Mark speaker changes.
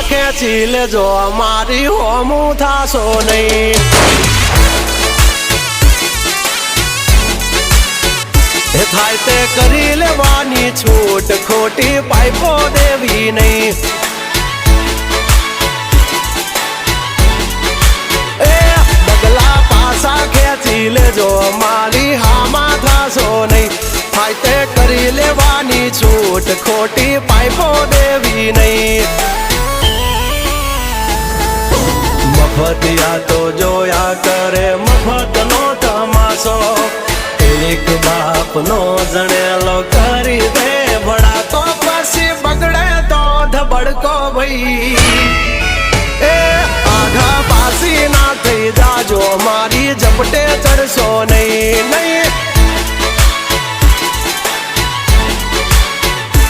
Speaker 1: ખેંચી લેજો મારી હોમું થાશો નહીં થાય તે કરી લેવાની છૂટ ખોટી પાઇપો દેવી નહીં એ બગલા પાસા ખેંચી લેજો મારી હામાં થાશો નહીં થાય તે કરી લેવાની છૂટ ખોટી પાઇપો દેવી નહીં મફતિયા તો જોયા કરે મફતનો તમાશો એક બાપનો જણેલો કરી દે ભડા તો પછી બગડે તો ધબડકો ભાઈ એ આઘા પાસી ના થઈ જાજો મારી ઝપટે ચડશો નહીં નહીં